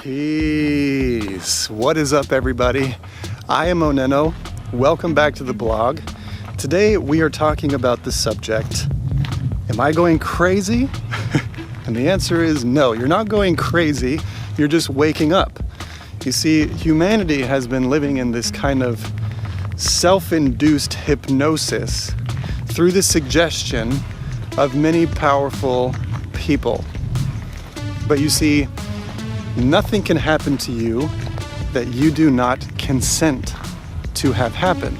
Peace. What is up, everybody? I am OnenO. Welcome back to the blog. Today we are talking about the subject, am I going crazy? And the answer is no, you're not going crazy, you're just waking up. You see, humanity has been living in this kind of self-induced hypnosis through the suggestion of many powerful people. But you see, nothing can happen to you that you do not consent to have happen.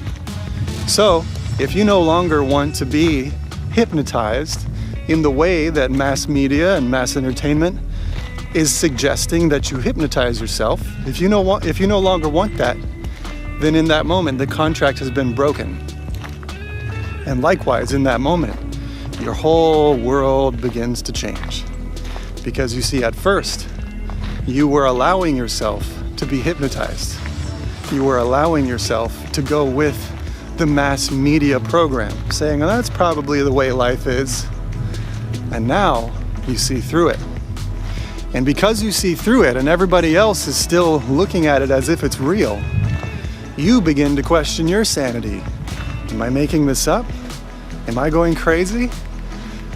So, if you no longer want to be hypnotized in the way that mass media and mass entertainment is suggesting that you hypnotize yourself, if you no longer want that, then in that moment the contract has been broken. And likewise, in that moment, your whole world begins to change. Because you see, at first, you were allowing yourself to be hypnotized. You were allowing yourself to go with the mass media program, saying, oh, that's probably the way life is. And now you see through it. And because you see through it and everybody else is still looking at it as if it's real, you begin to question your sanity. Am I making this up? Am I going crazy?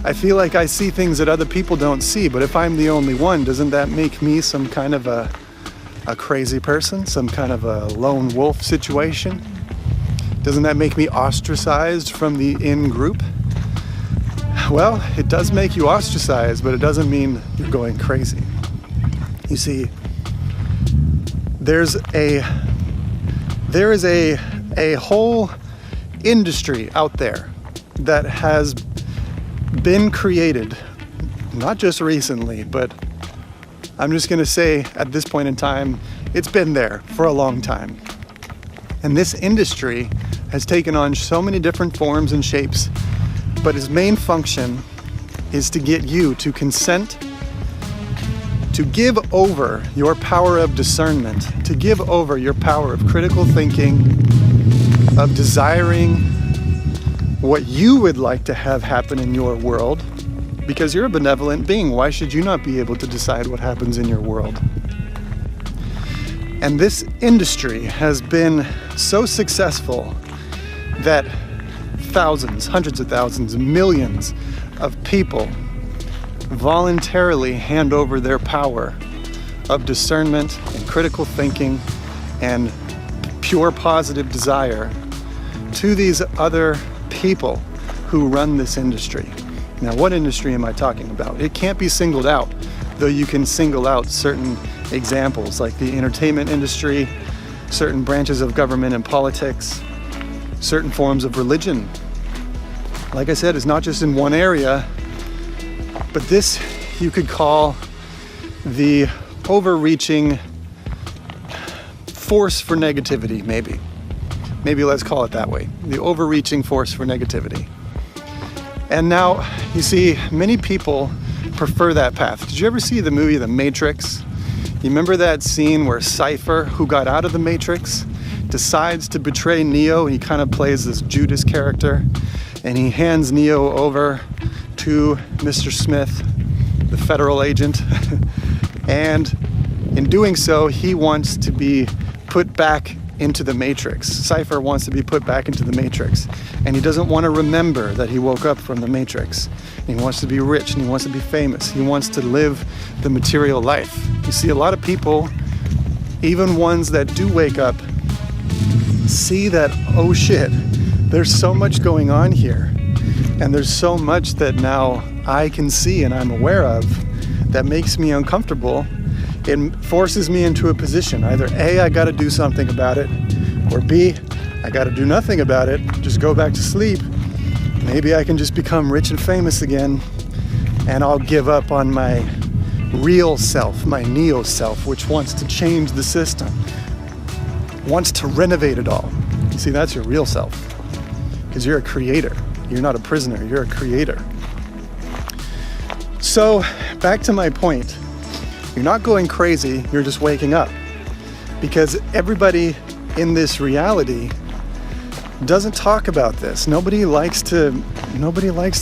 I feel like I see things that other people don't see, but if I'm the only one, doesn't that make me some kind of a crazy person? Some kind of a lone wolf situation? Doesn't that make me ostracized from the in-group? Well, it does make you ostracized, but it doesn't mean you're going crazy. You see, there is a whole industry out there that has been created, not just recently, but I'm just going to say at this point in time, it's been there for a long time. And this industry has taken on so many different forms and shapes, but its main function is to get you to consent, to give over your power of discernment, to give over your power of critical thinking, of desiring what you would like to have happen in your world, because you're a benevolent being. Why should you not be able to decide what happens in your world? And this industry has been so successful that thousands, hundreds of thousands, millions of people voluntarily hand over their power of discernment and critical thinking and pure positive desire to these other people who run this industry. Now, what industry am I talking about? It can't be singled out, though you can single out certain examples like the entertainment industry, certain branches of government and politics, certain forms of religion. Like I said, it's not just in one area, but this you could call the overreaching force for negativity, maybe. Maybe let's call it that way, the overreaching force for negativity. And now, you see, many people prefer that path. Did you ever see the movie The Matrix? You remember that scene where Cypher, who got out of the Matrix, decides to betray Neo, and he kind of plays this Judas character, and he hands Neo over to Mr. Smith, the federal agent, and in doing so, he wants to be put back into the Matrix. Cypher wants to be put back into the Matrix, and he doesn't want to remember that he woke up from the Matrix. He wants to be rich and he wants to be famous. He wants to live the material life. You see, a lot of people, even ones that do wake up, see that, oh shit, there's so much going on here, and there's so much that now I can see and I'm aware of that makes me uncomfortable. It forces me into a position. Either A, I gotta do something about it, or B, I gotta do nothing about it, just go back to sleep. Maybe I can just become rich and famous again, and I'll give up on my real self, my neo self, which wants to change the system, wants to renovate it all. You see, that's your real self, because you're a creator. You're not a prisoner, you're a creator. So, back to my point. You're not going crazy, you're just waking up. Because everybody in this reality doesn't talk about this. Nobody likes to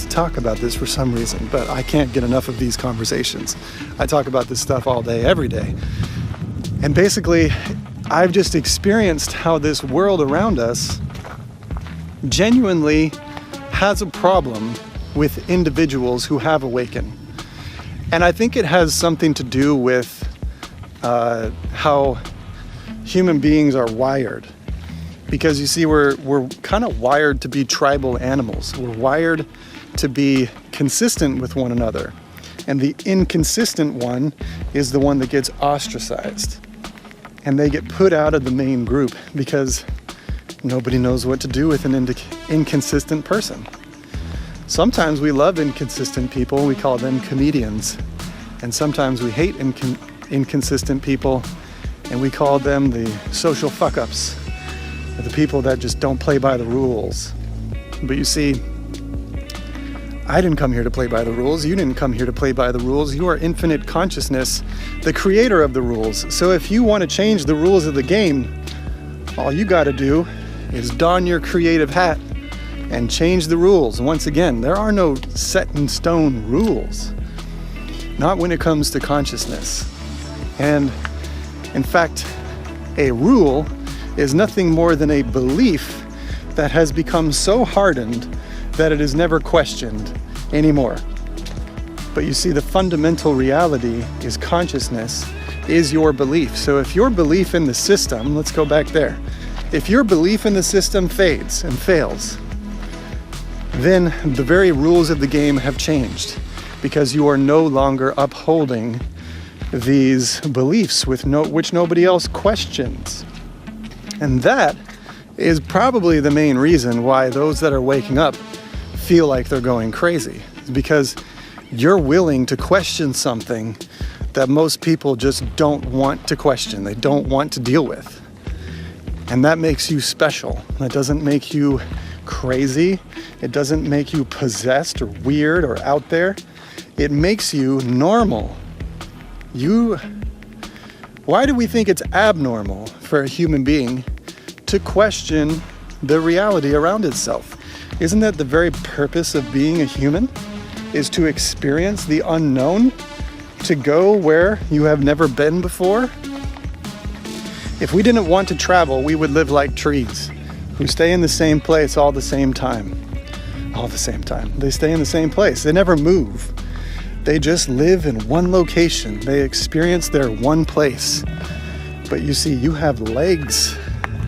talk about this for some reason, but I can't get enough of these conversations. I talk about this stuff all day, every day. And basically, I've just experienced how this world around us genuinely has a problem with individuals who have awakened. And I think it has something to do with how human beings are wired. Because you see, we're kind of wired to be tribal animals. We're wired to be consistent with one another. And the inconsistent one is the one that gets ostracized. And they get put out of the main group because nobody knows what to do with an inconsistent person. Sometimes we love inconsistent people, we call them comedians. And sometimes we hate inconsistent people, and we call them the social fuck-ups, or the people that just don't play by the rules. But you see, I didn't come here to play by the rules. You didn't come here to play by the rules. You are infinite consciousness, the creator of the rules. So if you want to change the rules of the game, all you got to do is don your creative hat and change the rules. Once again, there are no set in stone rules. Not when it comes to consciousness. And in fact, a rule is nothing more than a belief that has become so hardened that it is never questioned anymore. But you see, the fundamental reality is consciousness is your belief. So if your belief in the system, let's go back there. If your belief in the system fades and fails, then the very rules of the game have changed, because you are no longer upholding these beliefs which nobody else questions. And that is probably the main reason why those that are waking up feel like they're going crazy, because you're willing to question something that most people just don't want to question, they don't want to deal with. And that makes you special. That doesn't make you crazy. It doesn't make you possessed or weird or out there. It makes you normal. Why do we think it's abnormal for a human being to question the reality around itself? Isn't that the very purpose of being a human? Is to experience the unknown, to go where you have never been before? If we didn't want to travel, we would live like trees who stay in the same place all the same time. All the same time. They stay in the same place. They never move. They just live in one location. They experience their one place. But you see, you have legs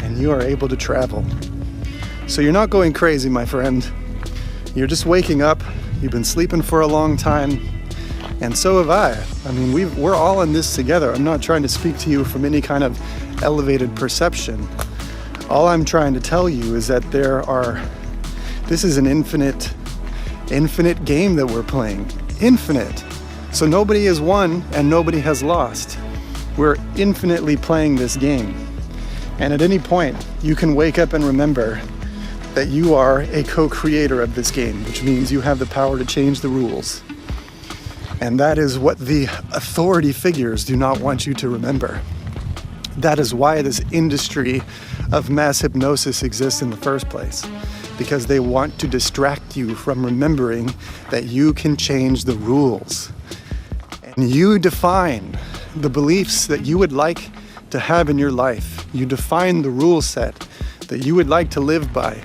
and you are able to travel. So you're not going crazy, my friend. You're just waking up. You've been sleeping for a long time. And so have I. I mean, we're all in this together. I'm not trying to speak to you from any kind of elevated perception. All I'm trying to tell you is that this is an infinite game that we're playing. Infinite. So nobody has won and nobody has lost. We're infinitely playing this game. And at any point, you can wake up and remember that you are a co-creator of this game, which means you have the power to change the rules. And that is what the authority figures do not want you to remember. That is why this industry of mass hypnosis exists in the first place. Because they want to distract you from remembering that you can change the rules. And you define the beliefs that you would like to have in your life. You define the rule set that you would like to live by.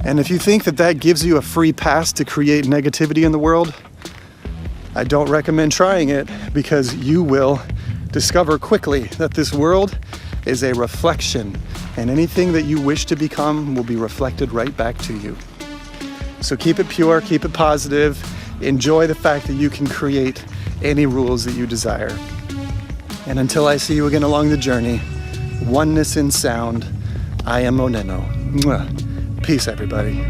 And if you think that that gives you a free pass to create negativity in the world, I don't recommend trying it, because you will discover quickly that this world is a reflection, and anything that you wish to become will be reflected right back to you. So keep it pure, keep it positive, enjoy the fact that you can create any rules that you desire. And until I see you again along the journey, oneness in sound, I am OnenO. Peace, everybody.